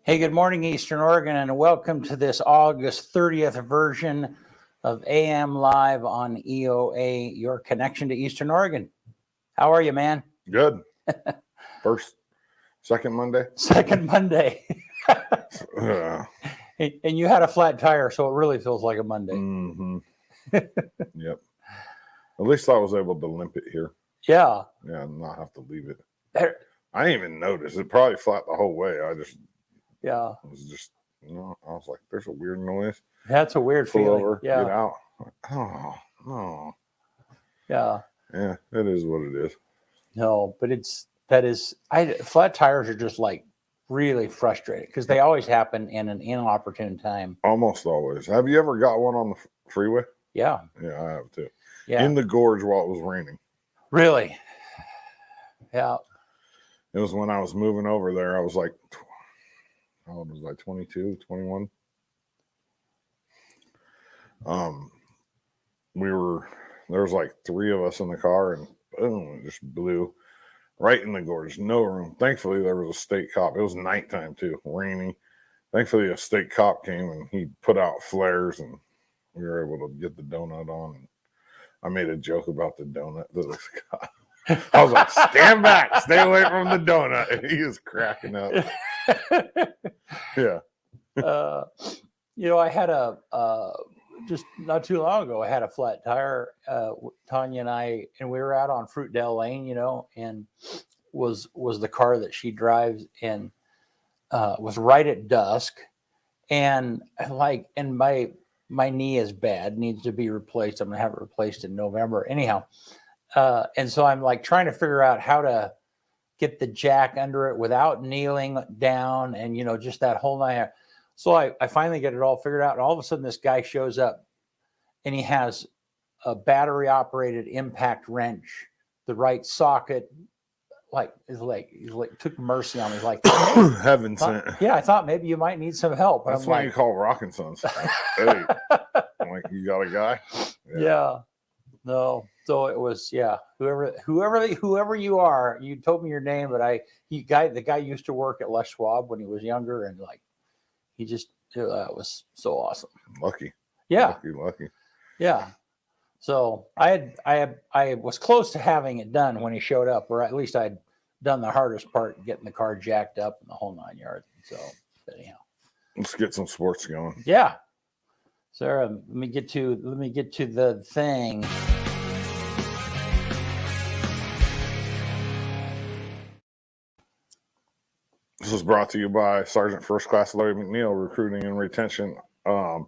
Hey, good morning, Eastern Oregon, and welcome to this August 30th version of AM Live on EOA, your connection to Eastern Oregon. How are you, man? Good. Second Monday? Second Monday. And you had a flat tire, so it really feels like a Monday. Mm-hmm. Yep. At least I was able to limp it here. Yeah. Yeah, and not have to leave it. There. I didn't even notice. It probably flat the whole way. I was just, I was like, there's a weird noise. That's a weird Pull feeling. over, Yeah. get out. Oh, no. Yeah. Yeah, it is what it is. No, but flat tires are just like really frustrating because they always happen in an inopportune time. Almost always. Have you ever got one on the freeway? Yeah. Yeah, I have too. Yeah. In the gorge while it was raining. Really? Yeah. It was when I was moving over there. I was like, how old was I? 22, 21. There was like three of us in the car, and boom, it just blew right in the gorge. No room. Thankfully, there was a state cop. It was nighttime too, rainy. Thankfully, a state cop came and he put out flares, and we were able to get the donut on. And I made a joke about the donut to this guy. I was like, stand back, stay away from the donut. And he was cracking up. Yeah. I had just not too long ago, I had a flat tire, Tanya and I, and we were out on Fruitdale Lane, and was the car that she drives, and was right at dusk, and my knee is bad, needs to be replaced. I'm going to have it replaced in November. Anyhow. And so I'm like trying to figure out how to get the jack under it without kneeling down and, just that whole night. So I finally get it all figured out. And all of a sudden this guy shows up and he has a battery operated impact wrench, the right socket, he's took mercy on me. He's like, heaven sent. Yeah, I thought maybe you might need some help. That's why you call Rockin' Sons. Hey, I'm like, you got a guy? Yeah. No. So it was, whoever you are, you told me your name, but the guy used to work at Les Schwab when he was younger, and it was so awesome. Lucky. Yeah. Lucky. Yeah. So I was close to having it done when he showed up, or at least I'd done the hardest part, getting the car jacked up and the whole 9 yards. So anyhow, let's get some sports going. Yeah. Sarah, let me get to the thing. This is brought to you by Sergeant First Class Larry McNeil, Recruiting and Retention for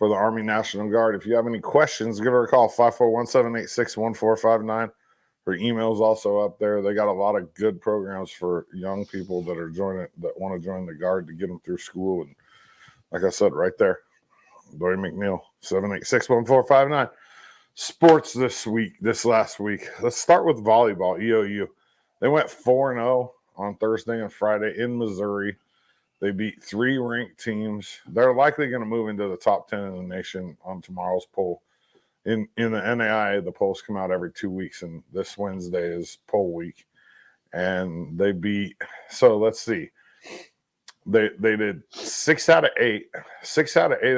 the Army National Guard. If you have any questions, give her a call, 541-786-1459. Her email is also up there. They got a lot of good programs for young people that want to join the Guard to get them through school. And like I said, right there, Larry McNeil, 786-1459. Sports this last week. Let's start with volleyball, EOU. They went 4-0 on Thursday and Friday in Missouri. They beat 3 ranked teams. They're likely going to move into the top 10 in the nation on tomorrow's poll. In the NAIA, the polls come out every 2 weeks, and this Wednesday is poll week. And they beat, so let's see. They did 6 out of 8. 6 out of 8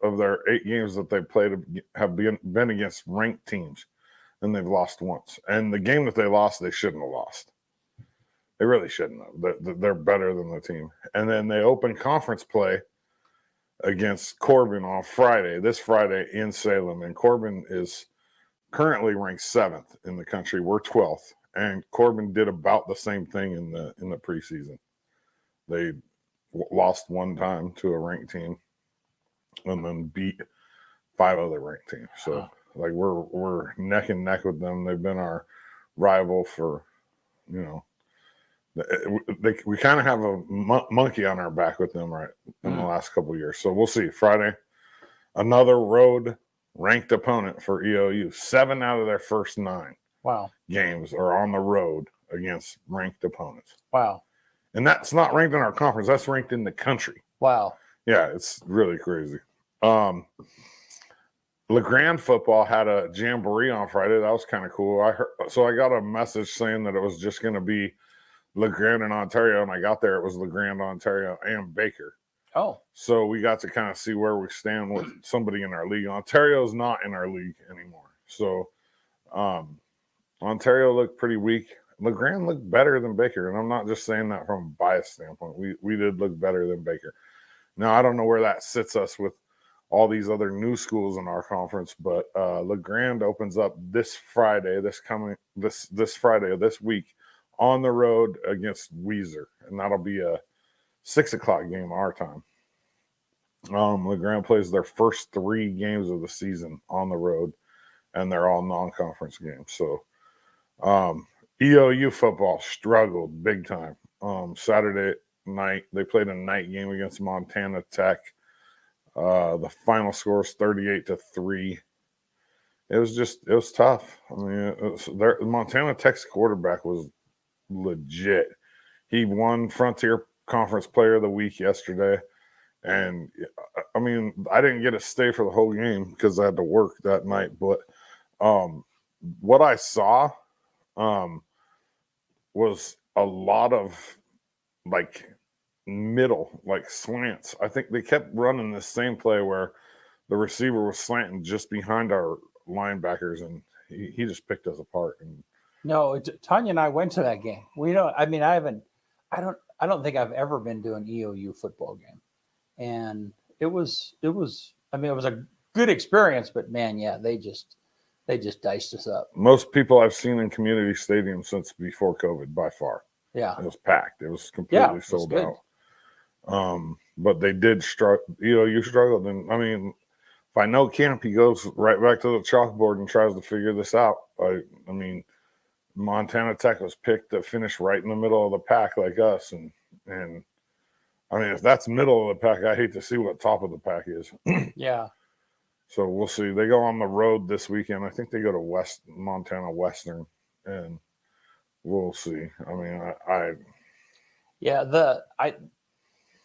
of their 8 games that they played have been against ranked teams, and they've lost once. And the game that they lost, they shouldn't have lost. They really shouldn't have. They're better than the team. And then they open conference play against Corbin on this Friday in Salem. And Corbin is currently ranked 7th in the country. We're 12th. And Corbin did about the same thing in the preseason. They lost one time to a ranked team and then beat 5 other ranked teams. So we're neck and neck with them. They've been our rival for, We kind of have a monkey on our back with them right in the last couple of years. So we'll see. Friday, another road ranked opponent for EOU. 7 out of their first 9 games are on the road against ranked opponents. Wow. And that's not ranked in our conference. That's ranked in the country. Wow. Yeah, it's really crazy. LeGrand football had a jamboree on Friday. That was kind of cool. I got a message saying that it was just going to be LeGrand and Ontario, and I got there. It was LeGrand, Ontario, and Baker. Oh. So we got to kind of see where we stand with somebody in our league. Ontario's not in our league anymore. So Ontario looked pretty weak. LeGrand looked better than Baker, and I'm not just saying that from a bias standpoint. We did look better than Baker. Now, I don't know where that sits us with all these other new schools in our conference, but LeGrand opens up this Friday, this Friday of this week on the road against Weiser, and that'll be a 6:00 game our time. LeGrand plays their first 3 games of the season on the road, and they're all non-conference games. So EOU football struggled big time. Saturday night, they played a night game against Montana Tech. The final score is 38-3. It was tough. I mean, Montana Tech's quarterback was legit. He won Frontier Conference Player of the Week yesterday. And I mean, I didn't get to stay for the whole game because I had to work that night. But what I saw was a lot of middle, slants. I think they kept running the same play where the receiver was slanting just behind our linebackers, and he just picked us apart. And no, Tanya and I went to that game. We don't. I mean, I don't think I've ever been to an EOU football game, and it was. I mean, it was a good experience, but man, yeah, they just diced us up. Most people I've seen in community stadiums since before COVID, by far. Yeah, it was packed. It was completely sold out. But they did struggle. EOU struggled, and I mean, if I know Camp, he goes right back to the chalkboard and tries to figure this out. I mean, Montana Tech was picked to finish right in the middle of the pack like us, and I mean, if that's middle of the pack, I hate to see what top of the pack is. Yeah. So we'll see. They go on the road this weekend. I think they go to Montana Western, and we'll see. I mean,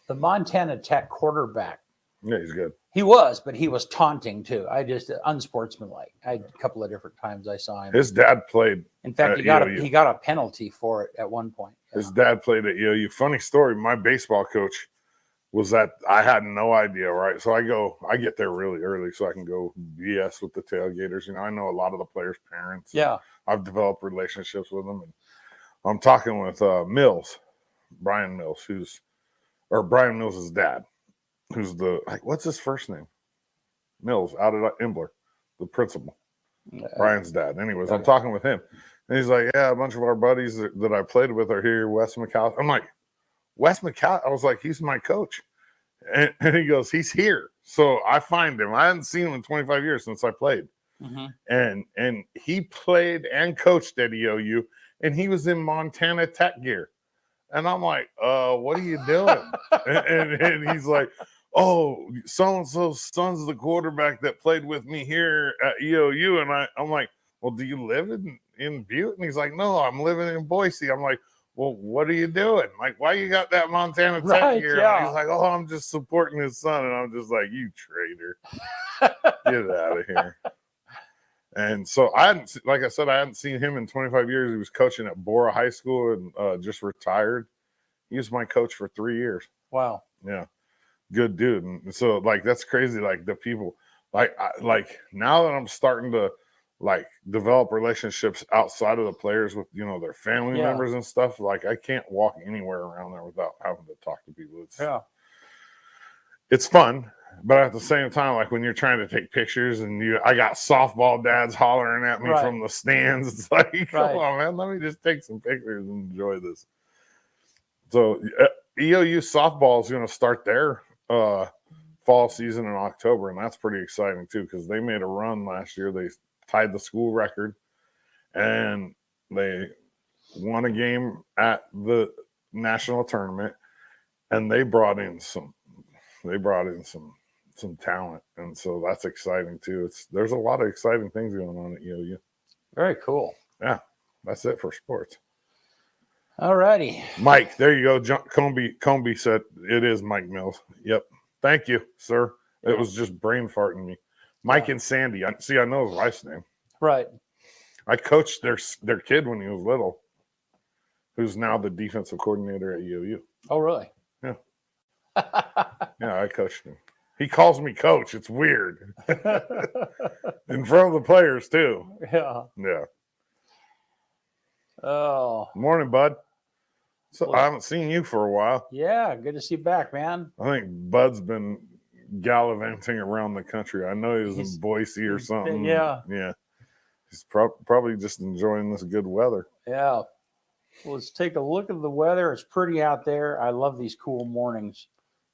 the Montana Tech quarterback. Yeah, he's good. He was, but he was taunting too. Unsportsmanlike. A couple of different times I saw him. His dad played. In fact, he got a penalty for it at one point. Yeah. His dad played at EOU. Funny story. My baseball coach was that I had no idea, right? So I get there really early so I can go BS with the tailgaters. I know a lot of the players' parents. Yeah. I've developed relationships with them, and I'm talking with Brian Mills, Brian Mills' dad, who's what's his first name? Mills, out of Imbler, the principal. Brian's dad. Anyways, I'm talking with him. And he's like, yeah, a bunch of our buddies that I played with are here, Wes McCall. I'm like, Wes McCall? I was like, he's my coach. And he goes, he's here. So I find him. I hadn't seen him in 25 years since I played. Mm-hmm. And he played and coached at EOU, and he was in Montana Tech gear. And I'm like, what are you doing? and he's like, oh, so-and-so's son's the quarterback that played with me here at EOU. And I'm like, well, do you live in Butte? And he's like, no, I'm living in Boise. I'm like, well, what are you doing? Like, why you got that Montana Tech here? Yeah. And he's like, oh, I'm just supporting his son. And I'm just like, you traitor. Get out of here. And so I hadn't seen him in 25 years. He was coaching at Bora High School and just retired. He was my coach for 3 years. Wow. Yeah. Good dude. And so that's crazy. The people now that I'm starting to develop relationships outside of the players with, their family members and stuff. I can't walk anywhere around there without having to talk to people. It's fun. But at the same time, when you're trying to take pictures and I got softball dads hollering at me from the stands, it's like, come on, man, let me just take some pictures and enjoy this. So EOU softball is going to start their fall season in October, and that's pretty exciting too because they made a run last year. They tied the school record, and they won a game at the national tournament, and they brought in some talent, and so that's exciting too. There's a lot of exciting things going on at EOU. Very cool. Yeah, that's it for sports. All righty. Mike, there you go. Comby said it is Mike Mills. Yep. Thank you, sir. It was just brain farting me. Mike and Sandy. I know his wife's name. Right. I coached their kid when he was little, who's now the defensive coordinator at EOU. Oh, really? Yeah. Yeah, I coached him. He calls me coach. It's weird. In front of the players, too. Yeah. Yeah. Oh. Morning, bud. So I haven't seen you for a while. Yeah, good to see you back, man. I think Bud's been gallivanting around the country. I know he was in Boise or something. Yeah. Yeah. He's probably just enjoying this good weather. Yeah. Well, let's take a look at the weather. It's pretty out there. I love these cool mornings.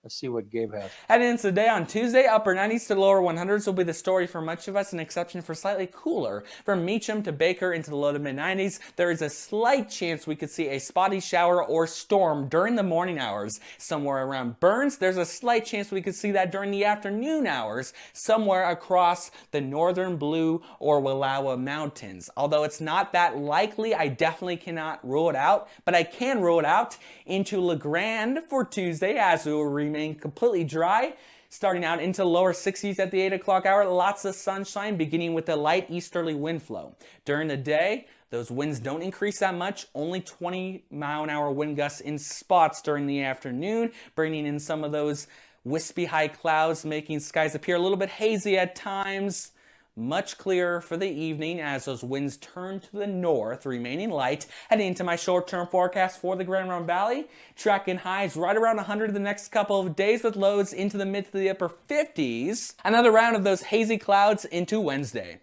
Let's see what Gabe has. Heading into the day on Tuesday, upper 90s to lower 100s will be the story for much of us, an exception for slightly cooler. From Meacham to Baker into the low to mid 90s, there is a slight chance we could see a spotty shower or storm during the morning hours. Somewhere around Burns, there's a slight chance we could see that during the afternoon hours, somewhere across the northern Blue or Wallowa Mountains. Although it's not that likely, I definitely cannot rule it out, but I can rule it out into LeGrand for Tuesday, as it will remain completely dry, starting out into lower 60s at the 8 o'clock hour. Lots of sunshine, beginning with a light easterly wind flow. During the day, those winds don't increase that much, only 20-mile-an-hour wind gusts in spots during the afternoon, bringing in some of those wispy high clouds, making skies appear a little bit hazy at times. Much clearer for the evening as those winds turn to the north, remaining light. Heading into my short-term forecast for the Grand Round Valley, tracking highs right around 100 the next couple of days with lows into the mid to the upper 50s. Another round of those hazy clouds into Wednesday.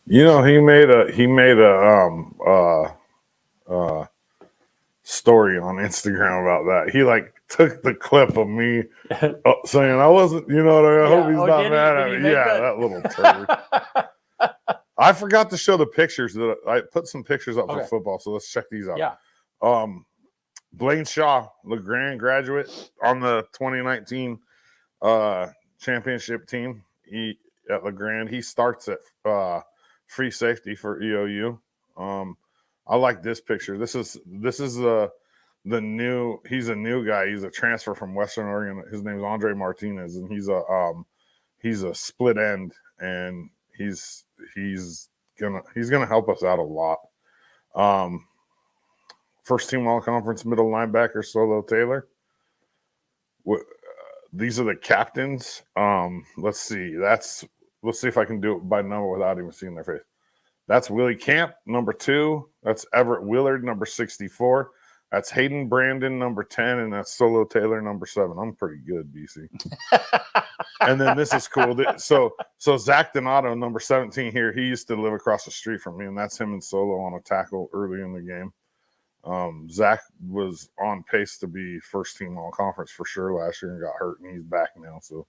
You know, he made a story on Instagram about that. He took the clip of me saying I wasn't, I hope he's not mad at me. Yeah, that little turd. I forgot to show the pictures. That I put some pictures up for football, so let's check these out. Yeah. Blaine Shaw, LeGrand graduate on the 2019 championship team. He at LeGrand. He starts at free safety for EOU. I like this picture. This is the new. He's a new guy. He's a transfer from Western Oregon. His name's Andre Martinez, and he's a split end, and he's gonna help us out a lot. First team all conference middle linebacker Solo Taylor. These are the captains. Let's see. Let's see if I can do it by number without even seeing their face. That's Willie Camp, number 2. That's Everett Willard, number 64. That's Hayden Brandon, number 10, and that's Solo Taylor, number 7. I'm pretty good, BC. And then this is cool. So Zach Donato, number 17 here, he used to live across the street from me, and that's him and Solo on a tackle early in the game. Zach was on pace to be first team all conference for sure last year and got hurt, and he's back now, so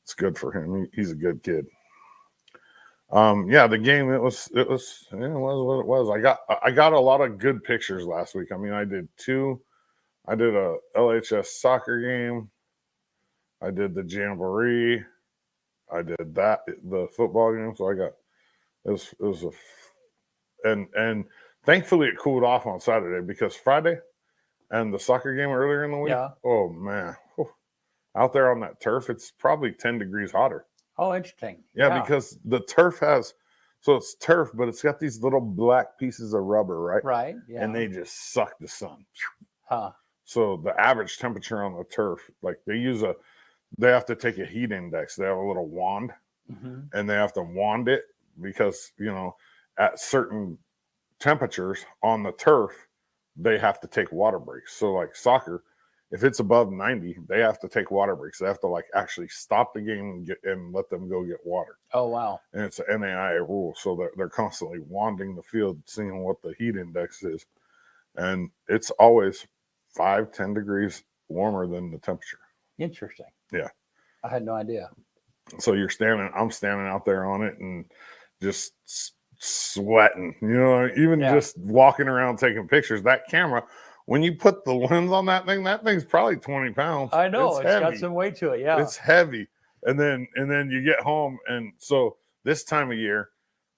it's good for him. He's a good kid. The game it was what it was. I got a lot of good pictures last week. I mean, I did a LHS soccer game. I did the jamboree. I did the football game. So and thankfully it cooled off on Saturday because Friday and the soccer game earlier in the week. Yeah. Oh man, out there on that turf, it's probably 10 degrees hotter. Oh, interesting. Yeah, because the turf it's turf, but it's got these little black pieces of rubber, right? Right. Yeah. And they just suck the sun. Huh. So the average temperature on the turf, they have to take a heat index. They have a little wand, and they have to wand it because, at certain temperatures on the turf, they have to take water breaks. So like soccer, if it's above 90, they have to take water breaks. They have to actually stop the game and let them go get water. Oh, wow. And it's an NAIA rule. So they're constantly wanding the field, seeing what the heat index is. And it's always 5-10 degrees warmer than the temperature. Interesting. Yeah. I had no idea. So I'm standing out there on it and just sweating, even Yeah. just walking around taking pictures. That camera, when you put the lens on that thing's probably 20 pounds. I know it's got heavy. some weight to it. Yeah. It's heavy. And then you get home, and so this time of year,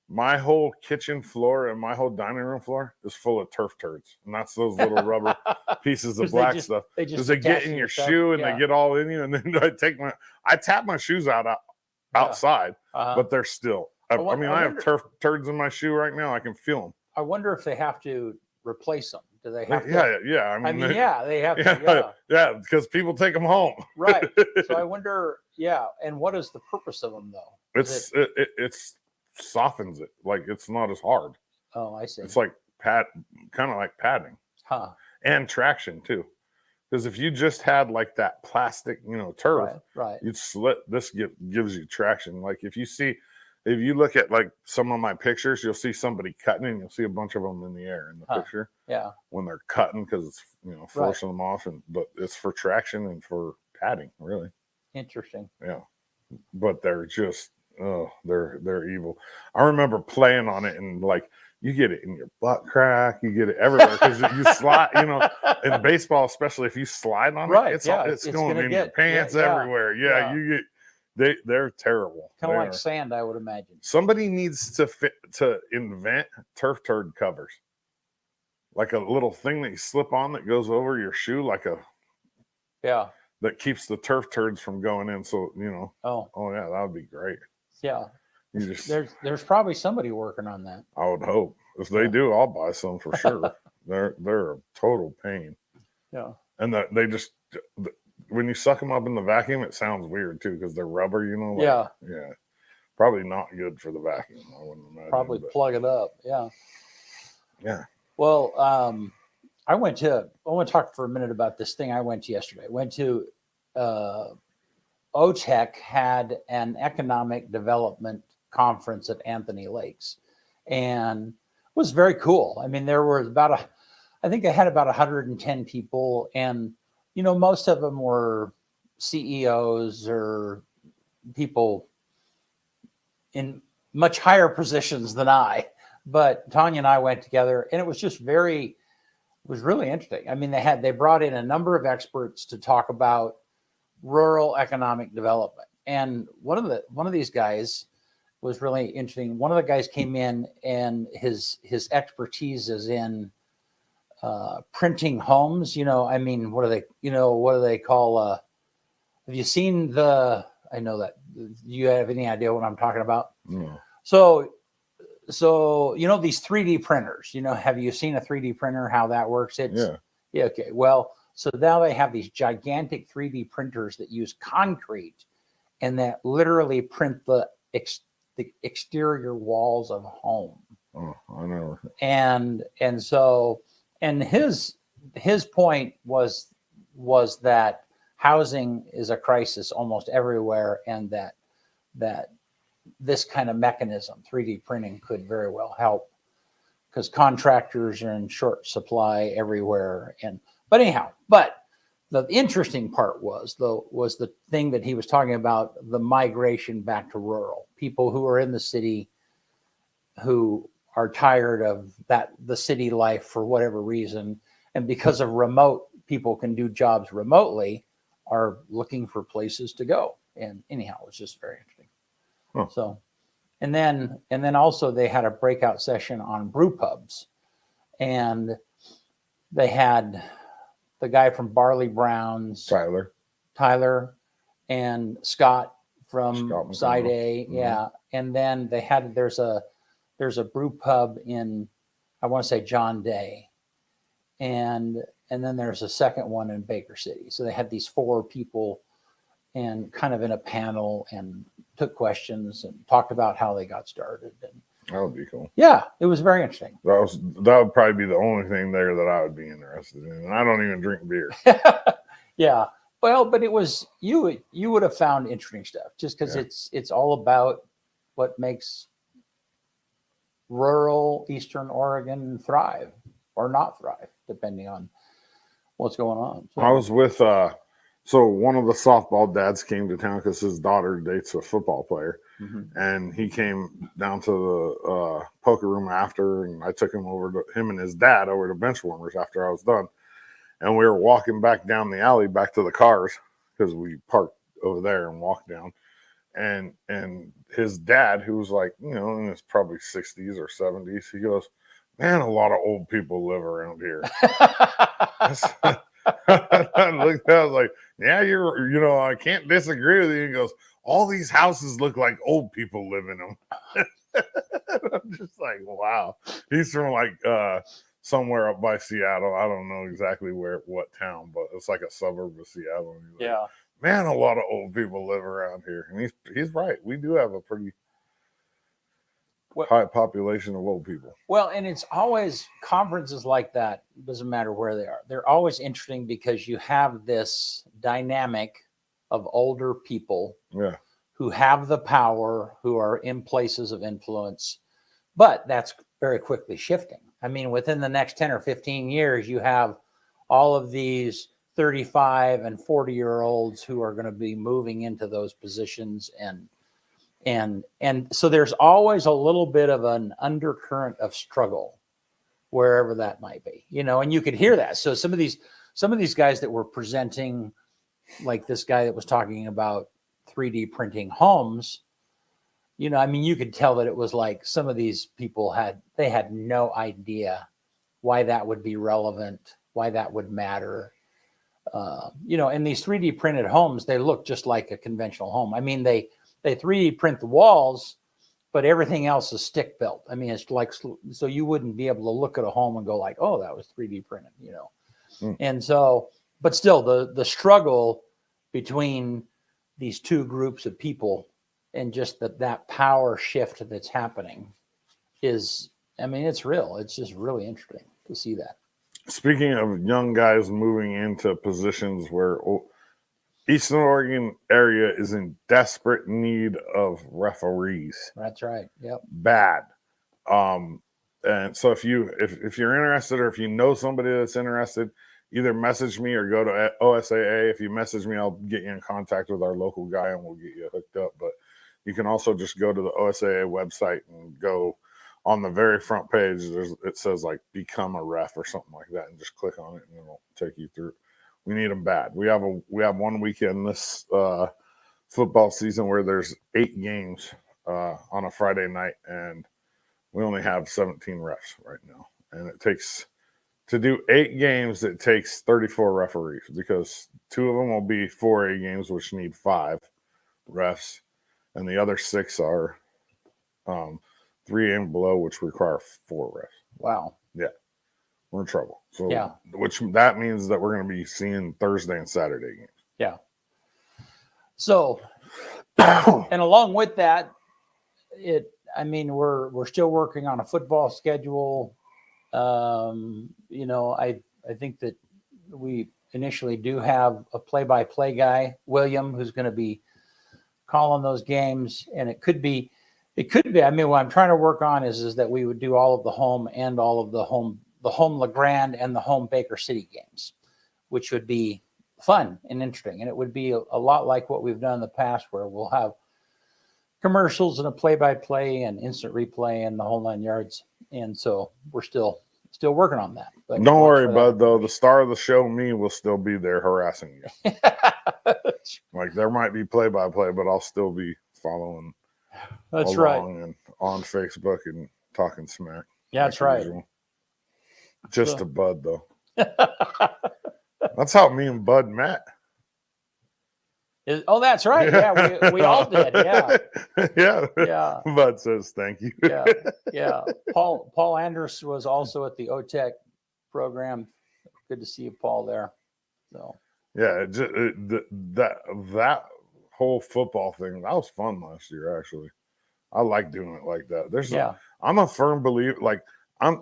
my whole kitchen floor and my whole dining room floor is full of turf turds, and that's those little rubber pieces of 'Cause black stuff. They Because just they get attach in to your stuff. shoe and Yeah. they get all in you, and then I tap my shoes out Yeah. outside, Uh-huh. but they're still. I I mean, I have wonder- turf turds in my shoe right now. I can feel them. I wonder if they have to replace them. Do they have to? Yeah. I I mean, mean, yeah, they have to. yeah, because people take them home. Right. So I wonder, yeah. And what is the purpose of them, though? It's softens it, like it's not as hard. Oh, I see. It's like kind of like padding Huh. and traction too. Because if you just had like that plastic, turf, Right. you'd slit. This gives you traction. Like if you look at like some of my pictures, you'll see somebody cutting, and you'll see a bunch of them in the air in the picture. Yeah. When they're cutting, because it's forcing them off, but it's for traction and for padding, really. Interesting. Yeah, but they're just they're evil. I remember playing on it, and like you get it in your butt crack, you get it everywhere because you slide. In baseball, especially if you slide on Right, it, yeah, it's it's going gonna in your get- pants yeah, everywhere. Yeah, yeah. you get they're terrible. Kind of They like are. sand, I would imagine. Somebody needs to invent turf turd covers, like a little thing that you slip on that goes over your shoe, Yeah. that keeps the turf turds from going in. So Oh, oh yeah, that would be great. yeah. You just There's probably somebody working on that. I would hope. If they do, I'll buy some for sure. They're a total pain. Yeah. And they just when you suck them up in the vacuum, it sounds weird too because they're rubber. Yeah. Yeah. Probably not good for the vacuum. I wouldn't imagine. Probably but plug it up. Yeah. yeah. Well, I want to talk for a minute about this thing I went to yesterday. I went to OTEC had an economic development conference at Anthony Lakes, and it was very cool. I mean, there were I think they had about 110 people, and most of them were CEOs or people in much higher positions than I. But Tanya and I went together, and it was just it was really interesting. I mean, they brought in a number of experts to talk about rural economic development. And one of these guys was really interesting. One of the guys came in, and his expertise is in printing homes. I mean, what do they call? Have you seen I know that. Do you have any idea what I'm talking about? No. So these 3D printers. Have you seen a 3D printer? How that works? Yeah. Okay. Well, so now they have these gigantic 3D printers that use concrete, and that literally print the exterior walls of a home. Oh, I know. And his point was that housing is a crisis almost everywhere, and that this kind of mechanism, 3D printing, could very well help, because contractors are in short supply everywhere. But the interesting part was the thing that he was talking about, the migration back to rural. People who are in the city who are tired of the city life for whatever reason, and because of people can do jobs remotely, are looking for places to go. And anyhow, it was just very interesting. Huh. So, and then also they had a breakout session on brew pubs, and they had the guy from Barley Brown's, Tyler, and Scott from Side A. Mm-hmm. Yeah. And then there's a brew pub in, I want to say, John Day. And then there's a second one in Baker City. So they had these 4 people, and kind of in a panel, and took questions and talked about how they got started. And that would be cool. Yeah, it was very interesting. That would probably be the only thing there that I would be interested in. And I don't even drink beer. Yeah. Well, but it was you would have found interesting stuff, just because it's all about what makes rural Eastern Oregon thrive or not thrive, depending on what's going on. So, I was with so one of the softball dads came to town because his daughter dates a football player, Mhm. And he came down to the poker room after, and I took him over to him and his dad over to Benchwarmers after I was done. And we were walking back down the alley back to the cars because we parked over there and walked down. And his dad, who was like, you know, in his probably 60s or 70s, he goes, "Man, a lot of old people live around here." I looked at, I was like, "Yeah, you know, I can't disagree with you." He goes, "All these houses look like old people live in them." I'm just like, wow. He's from like somewhere up by Seattle. I don't know exactly what town, but it's like a suburb of Seattle. And he's like, Yeah. "Man, a lot of old people live around here." And he's right. We do have a pretty high population of old people. Well, and it's always conferences like that, doesn't matter where they are. They're always interesting because you have this dynamic of older people Yeah. who have the power, who are in places of influence, but that's very quickly shifting. I mean, within the next 10 or 15 years, you have all of these 35 and 40-year-olds who are going to be moving into those positions, and so there's always a little bit of an undercurrent of struggle wherever that might be, you know, and you could hear that. So some of these guys that were presenting, like this guy that was talking about 3D printing homes, you know, I mean, you could tell that it was like some of these people had no idea why that would be relevant, why that would matter. You know, and these 3D printed homes, they look just like a conventional home. I mean, they 3D print the walls, but everything else is stick built. I mean, it's like, so you wouldn't be able to look at a home and go like, oh, that was 3D printed, you know? And so, but still the struggle between these two groups of people and just that power shift that's happening is, I mean, it's real. It's just really interesting to see that. Speaking of young guys moving into positions where Eastern Oregon area is in desperate need of referees. That's right. Yep. Bad. And so if you're interested, or if you know somebody that's interested, either message me or go to OSAA. If you message me, I'll get you in contact with our local guy and we'll get you hooked up. But you can also just go to the OSAA website and go on the very front page. It says like become a ref or something like that, and just click on it and it'll take you through. We need them bad. We have 1 weekend this football season where there's 8 games on a Friday night, and we only have 17 refs right now. And it takes, to do 8 games, it takes 34 referees, because 2 of them will be 4A games, which need 5 refs, and the other 6 are 3A and below, which require 4 refs. Wow. Yeah, we're in trouble. So, yeah, which that means that we're going to be seeing Thursday and Saturday games. Yeah. So, and along with that, I mean, we're still working on a football schedule. You know, I think that we initially do have a play-by-play guy, William, who's going to be calling those games, and it could be. I mean, what I'm trying to work on is that we would do all of the home and all of the home LeGrand and the home Baker City games, which would be fun and interesting. And it would be a lot like what we've done in the past, where we'll have commercials and a play-by-play and instant replay and the whole 9 yards. And so we're still working on that. But don't worry, bud, though. The star of the show, me, will still be there harassing you. Like, there might be play-by-play, but I'll still be following That's right. and on Facebook and talking smack. Yeah, that's right. Usual. Just to Bud, though. That's how me and Bud met. Oh, that's right. Yeah, we all did. Yeah. Yeah. Bud says thank you. Yeah. Paul Anders was also at the OTEC program. Good to see you, Paul, there. So. Yeah, that whole football thing, that was fun last year. Actually, I like doing it like that. I'm a firm believer. Like, I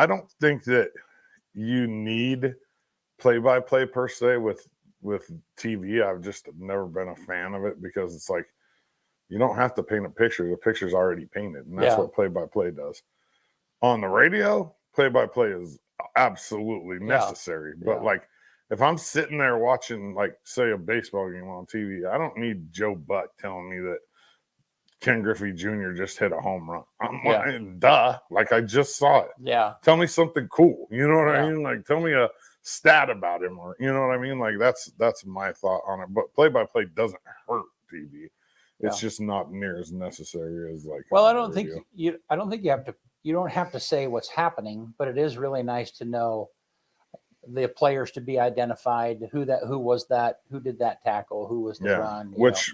don't think that you need play-by-play per se with TV. I've just never been a fan of it, because it's like, you don't have to paint a picture. The picture's already painted, and that's what play-by-play does. On the radio, play-by-play is absolutely necessary. But like, if I'm sitting there watching, like, say, a baseball game on TV, I don't need Joe Buck telling me that Ken Griffey Jr. just hit a home run. I'm Yeah. like, duh. Like, I just saw it. Yeah. Tell me something cool. You know what I Yeah. mean? Like, tell me a stat about him, or you know what I mean? Like, that's my thought on it. But play-by-play doesn't hurt TV. It's just not near as necessary as like. Well, I don't think you don't have to say what's happening, but it is really nice to know the players to be identified, who did that tackle, who was the run. Which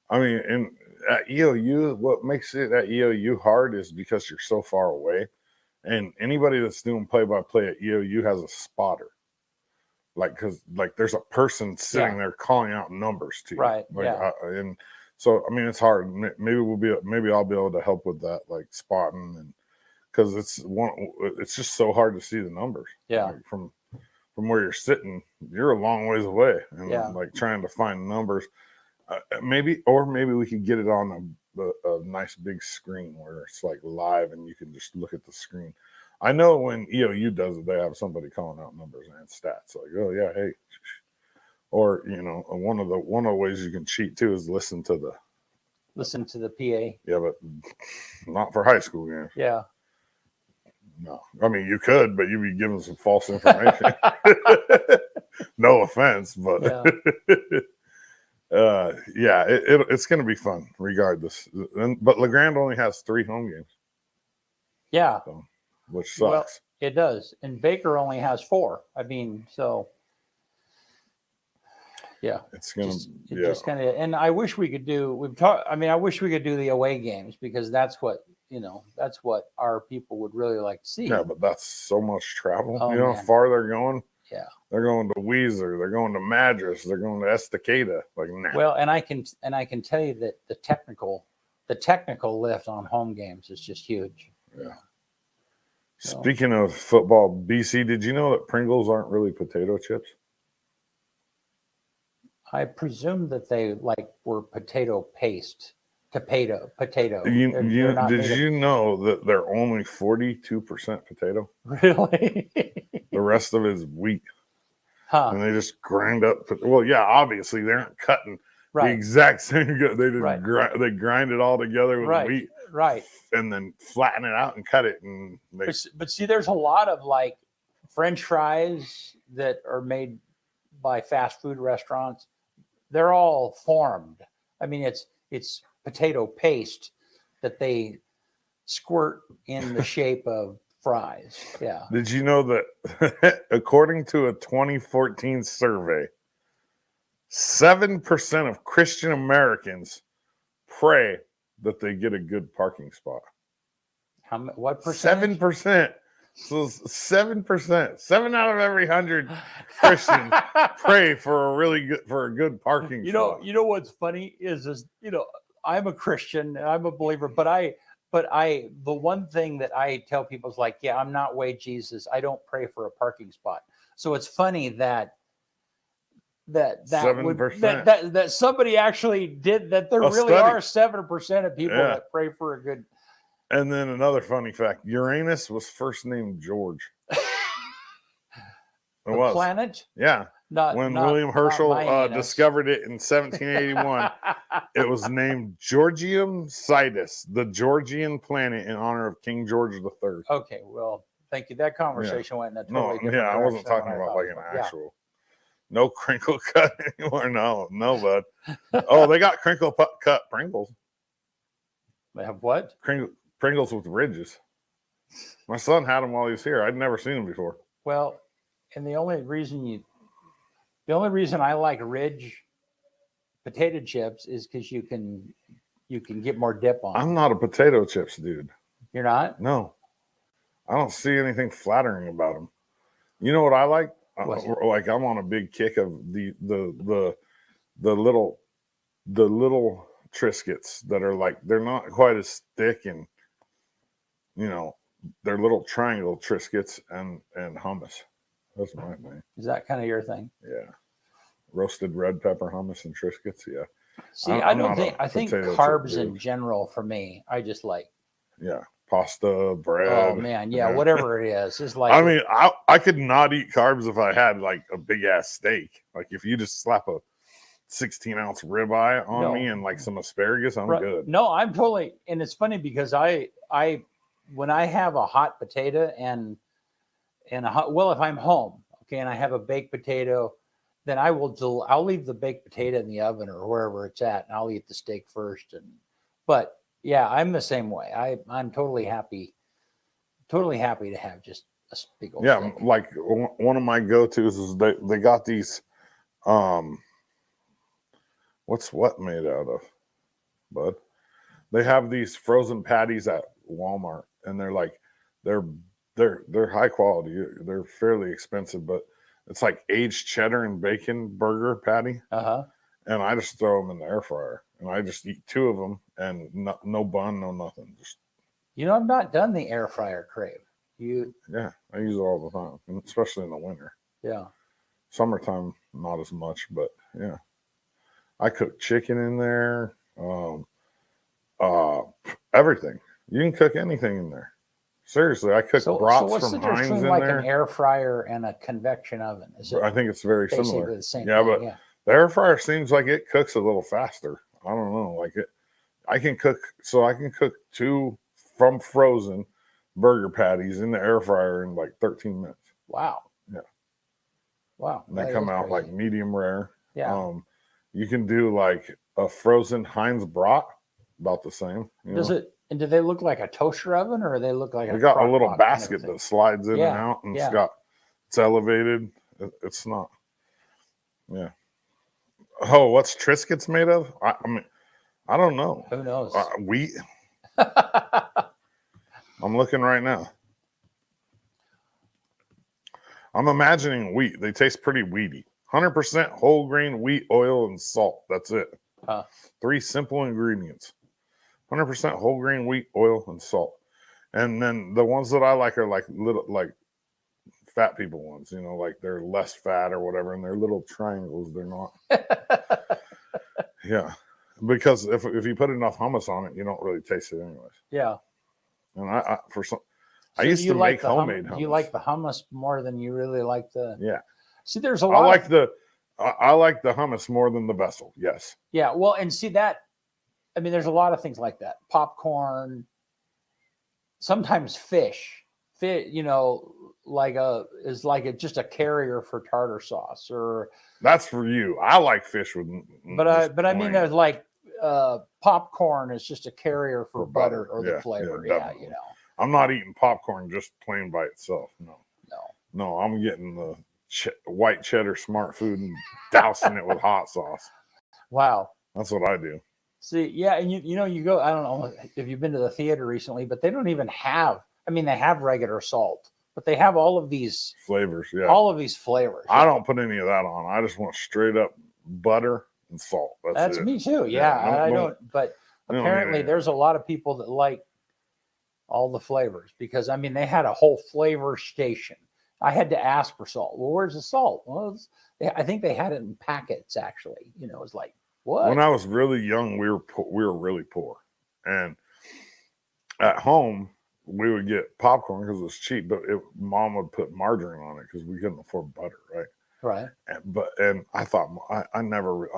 I mean, at EOU, what makes it at EOU hard is because you're so far away, and anybody that's doing play-by-play at EOU has a spotter. Like, because like there's a person sitting there calling out numbers to you, right? Like, and so I mean, it's hard. Maybe I'll be able to help with that, like spotting, and because it's just so hard to see the numbers. Yeah. Like, from where you're sitting, you're a long ways away, and like trying to find numbers. Maybe we could get it on a nice big screen where it's like live and you can just look at the screen. I know when EOU does it, they have somebody calling out numbers and stats. Like, oh yeah, hey, or one of the ways you can cheat too is listen to the PA. Yeah, but not for high school games. Yeah. No, I mean you could, but you'd be giving some false information. No offense, but it's going to be fun regardless. But LeGrand only has 3 home games. Yeah, so, which sucks. Well, it does, and Baker only has 4. I mean, so yeah, it's going to just kind of. And I wish we could do. I wish we could do the away games because that's what our people would really like to see. Yeah, but that's so much travel. Oh, you know how far they're going. Yeah, they're going to Weezer. They're going to Madras. They're going to Estacada. Like, nah. Well, and I can tell you that the technical lift on home games is just huge. Yeah. Speaking of football, BC, did you know that Pringles aren't really potato chips? I presume that they were potato paste. Potato. Did you know that they're only 42% potato? Really? The rest of it is wheat. Huh. And they just grind up. Well, yeah, obviously they aren't cutting the exact same. They just they grind it all together with wheat. Right. And then flatten it out and cut it. And but see, there's a lot of French fries that are made by fast food restaurants. They're all formed. I mean, it's potato paste that they squirt in the shape of fries. Yeah. Did you know that according to a 2014 survey, 7% of Christian Americans pray that they get a good parking spot? What percentage? 7%. So 7%. 7 out of every 100 Christians pray for a good parking spot. You know what's funny is I'm a Christian and I'm a believer, but the one thing that I tell people is I'm not way Jesus. I don't pray for a parking spot. So it's funny that 7%. that somebody actually did that. There really are 7% of people that pray for a good. And then another funny fact: Uranus was first named George. The planet? Yeah. When William Herschel discovered it in 1781, it was named Georgium Sidus, the Georgian planet, in honor of King George III. Okay, well, thank you. That conversation went in a totally different direction. I wasn't talking about an actual. No crinkle cut anymore. No, bud. Oh, they got crinkle cut Pringles. They have what? Pringles with ridges. My son had them while he was here. I'd never seen them before. Well, and the only reason I like ridge potato chips is because you can get more dip on. I'm not a potato chips dude. You're not? No, I don't see anything flattering about them. You know what I like? I'm on a big kick of the little Triscuits that are they're not quite as thick, and they're little triangle Triscuits and hummus. That's my thing. Is that kind of your thing? Yeah. Roasted red pepper hummus and Triscuits. Yeah. See, I think carbs in general for me, I just like. Yeah. Pasta, bread. Oh man. Yeah. Whatever it is. It's like, I mean, I could not eat carbs if I had a big ass steak. If you just slap a 16-ounce ribeye on me and like some asparagus, I'm good. No, I'm totally, and it's funny because I when I have a hot potato and a hot, well, if I'm home, okay, and I have a baked potato, then I'll leave the baked potato in the oven or wherever it's at, and I'll eat the steak first. But yeah, I'm the same way. I'm totally happy to have just a big old steak. Like one of my go-tos is they got these what's what made out of, bud? They have these frozen patties at Walmart, and they're high quality. They're fairly expensive, but it's like aged cheddar and bacon burger patty. And I just throw them in the air fryer, and I just eat 2 of them, and no bun, no nothing. Just I've not done the air fryer crave. I use it all the time, especially in the winter. Yeah. Summertime, not as much, but yeah. I cook chicken in there. Everything. You can cook anything in there. Seriously, I cook brats what's from the difference Heinz between in like there. an air fryer and a convection oven? I think it's very similar. The same yeah, thing, but the air fryer seems like it cooks a little faster. I don't know. Like I can cook 2 from frozen burger patties in the air fryer in like 13 minutes. Wow. Yeah. Wow. And they come out crazy. like medium rare. Yeah. You can do like a frozen Heinz brat, about the same. And do they look like a toaster oven, or they look like we got a little basket that slides in and out, and it's elevated. It's not. Yeah. Oh, what's Triscuits made of? I mean, I don't know. Who knows? Wheat. I'm looking right now. I'm imagining wheat. They taste pretty wheaty. 100% whole grain wheat, oil, and salt. That's it. 3 simple ingredients. 100% whole grain wheat, oil, and salt. And then the ones that I like are like little, like fat people ones, like they're less fat or whatever, and they're little triangles. They're not. Yeah. Because if you put enough hummus on it, you don't really taste it anyways. Yeah. And I used to make homemade hummus. You like the hummus more than you really like the. Yeah. See, there's a lot. I like the hummus more than the vessel. Yes. Yeah. Well, and see that. I mean, there's a lot of things like that. Popcorn. Sometimes fish. Just a carrier for tartar sauce, or. That's for you. I like fish with. I mean, there's like popcorn is just a carrier for butter or the flavor. Yeah, I'm not eating popcorn just plain by itself. No. I'm getting the white cheddar smart food and dousing it with hot sauce. Wow. That's what I do. See, yeah, and you go. I don't know if you've been to the theater recently, but they don't even have. I mean, they have regular salt, but they have all of these flavors. Yeah, all of these flavors. I don't put any of that on. I just want straight up butter and salt. That's me too. Yeah, I don't. But apparently, there's a lot of people that like all the flavors because I mean, they had a whole flavor station. I had to ask for salt. Well, where's the salt? Well, I think they had it in packets. Actually, it was like. What? When I was really young, we were really poor, and at home we would get popcorn because it was cheap. But Mom would put margarine on it because we couldn't afford butter, right? Right. And I thought I never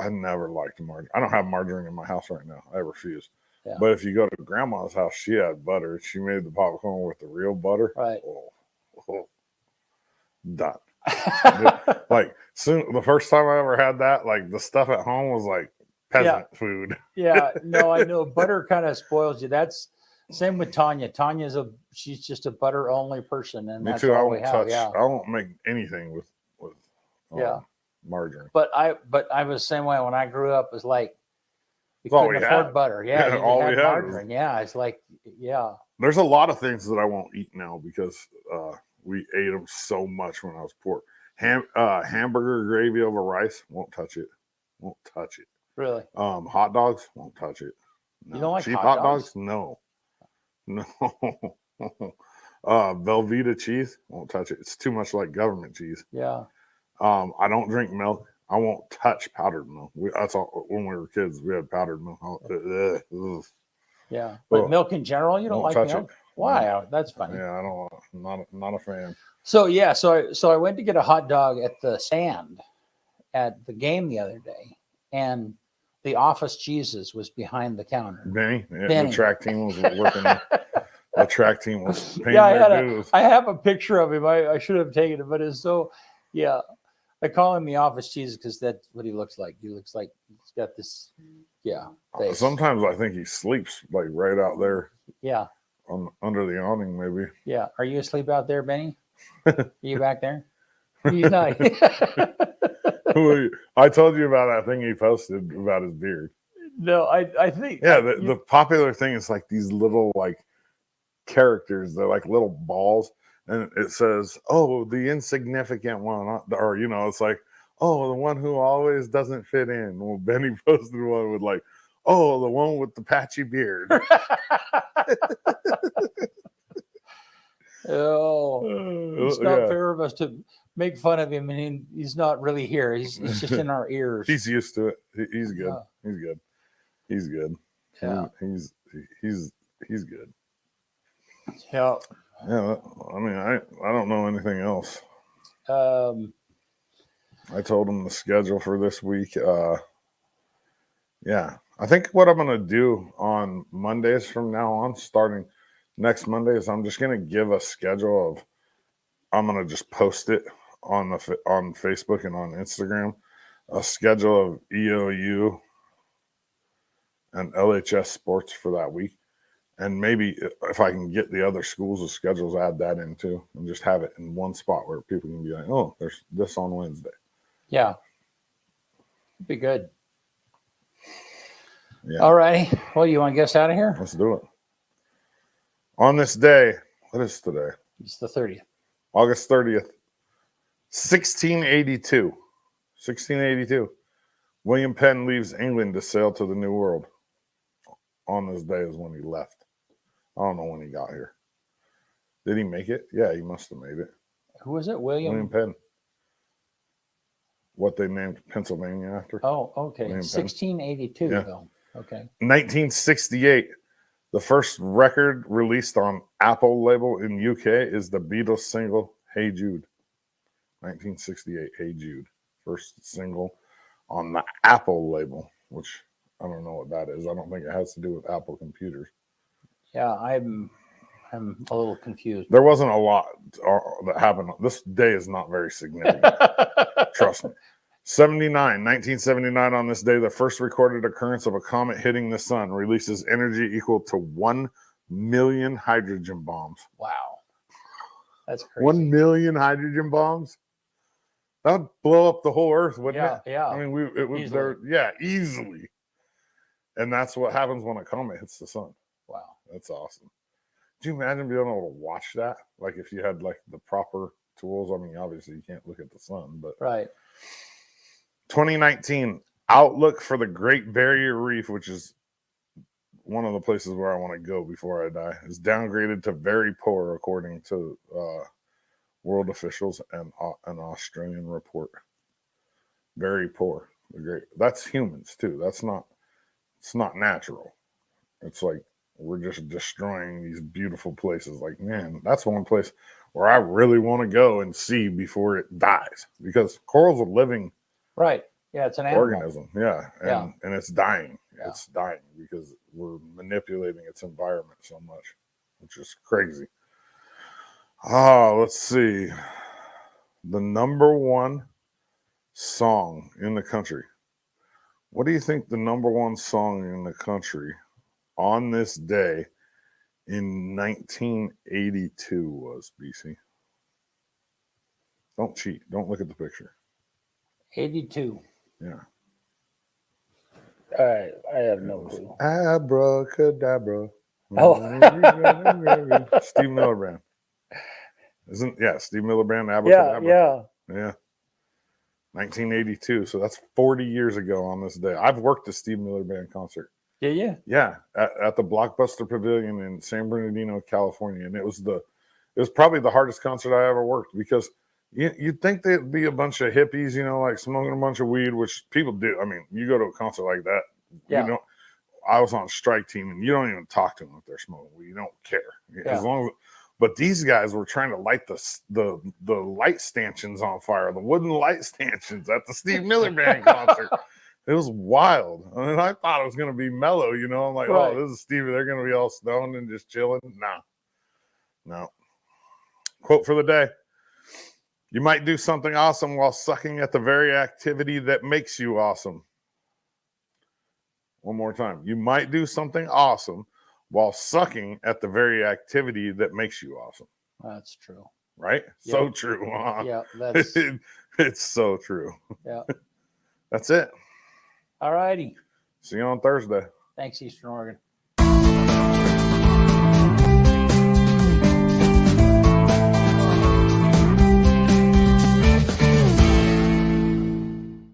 liked margarine. I don't have margarine in my house right now. I refuse. Yeah. But if you go to Grandma's house, she had butter. She made the popcorn with the real butter. Right. Done. Like the first time I ever had that, like the stuff at home was like peasant food. Yeah, no, I know butter kind of spoils you. That's same with Tanya. She's just a butter only person, and me too. I won't touch. Yeah. I won't make anything with margarine. But I was the same way when I grew up. It was like you couldn't afford butter. Yeah, all we had margarine. Yeah, it's like There's a lot of things that I won't eat now because we ate them so much when I was poor. Hamburger gravy over rice, won't touch it. Really? Hot dogs, won't touch it. No. You don't like cheap hot dogs? No. Velveeta cheese, won't touch it. It's too much like government cheese. Yeah. I don't drink milk. I won't touch powdered milk. That's all. When we were kids, we had powdered milk. Yeah, but milk in general, you don't like milk. It. Why? No. That's funny. Yeah, I don't. Not a fan. So I went to get a hot dog at the stand at the game the other day, and the office Jesus was behind the counter. Benny. Benny. The track team was working. The track team was paying Yeah, their dues. I have a picture of him. I should have taken it, but it's so, yeah. I call him the office Jesus because that's what he looks like. He looks like he's got this, face. Sometimes I think he sleeps like right out there Yeah, under the awning, maybe. yeah. Are you asleep out there, Benny? Are you back there? He's not. I told you about that thing he posted about his beard. No, I think. Yeah, the popular thing is like these little like characters. They're like little balls, and it says, "Oh, the insignificant one," or it's like, "Oh, the one who always doesn't fit in." Well, Benny posted one with like, "Oh, the one with the patchy beard." It's not fair of us to make fun of him, and he's not really here. He's just in our ears. He's used to it. He's good. Yeah. He's good. He's good. Yeah. He's good. Yeah. Yeah. I mean, I don't know anything else. I told him the schedule for this week. Yeah. I think what I'm gonna do on Mondays from now on, starting next Monday, is I'm just gonna give a schedule of. I'm gonna just post it on Facebook and on Instagram, a schedule of EOU and LHS sports for that week, and maybe if I can get the other schools' schedules, add that in too, and just have it in one spot where people can be like, "Oh, there's this on Wednesday." Yeah. Be good. Yeah. All righty. Well, you want to get us out of here? Let's do it. On this day, what is today? It's the 30th. August 30th, 1682. 1682. William Penn leaves England to sail to the New World. On this day is when he left. I don't know when he got here. Did he make it? Yeah, he must have made it. Who was it? William Penn. What they named Pennsylvania after. Oh, okay. William Penn. 1682, Yeah. though. Okay. 1968. The first record released on Apple label in UK is the Beatles single Hey Jude. 1968, Hey Jude. First single on the Apple label, which I don't know what that is. I don't think it has to do with Apple computers. Yeah, I'm a little confused. There wasn't a lot that happened. This day is not very significant. Trust me. 1979 on this day, the first recorded occurrence of a comet hitting the sun releases energy equal to 1 million hydrogen bombs. Wow. That's crazy. 1 million hydrogen bombs? That would blow up the whole earth, wouldn't it? Yeah. I mean, it was Easily. there. Yeah, easily. And that's what happens when a comet hits the sun. Wow. That's awesome. Do you imagine being able to watch that? Like if you had like the proper tools. I mean, obviously you can't look at the sun, but Right. 2019 outlook for the Great Barrier Reef, which is one of the places where I want to go before I die, is downgraded to very poor according to world officials and an Australian report. Very poor. That's humans too. It's not natural. It's like we're just destroying these beautiful places. Like, man, that's one place where I really want to go and see before it dies, because coral's a living Right. Yeah, it's an animal. organism. Yeah. And it's dying. Yeah. It's dying because we're manipulating its environment so much, which is crazy. Let's see. The number one song in the country. What do you think the number one song in the country on this day in 1982 was, BC? Don't cheat. Don't look at the picture. 82. Yeah. I have no clue. Abracadabra. Oh. Steve Miller Band. Steve Miller Band, Abracadabra. Yeah. 1982. So that's 40 years ago on this day. I've worked a Steve Miller Band concert. Yeah. Yeah, at the Blockbuster Pavilion in San Bernardino, California, and it was probably the hardest concert I ever worked, because you'd think they'd be a bunch of hippies, like smoking a bunch of weed, which people do. I mean, you go to a concert like that, Yeah. I was on a strike team, and you don't even talk to them if they're smoking weed. You don't care as long as. But these guys were trying to light the light stanchions on fire, the wooden light stanchions at the Steve Miller Band concert. It was wild. I mean, I thought it was going to be mellow, you know. I'm like, Right. oh, this is Stevie. They're going to be all stoned and just chilling. No. Quote for the day. You might do something awesome while sucking at the very activity that makes you awesome. One more time. You might do something awesome while sucking at the very activity that makes you awesome. That's true. Right? Yep. So true. Huh? Yeah, that's It's so true. yeah. That's it. All righty. See you on Thursday. Thanks, Eastern Oregon.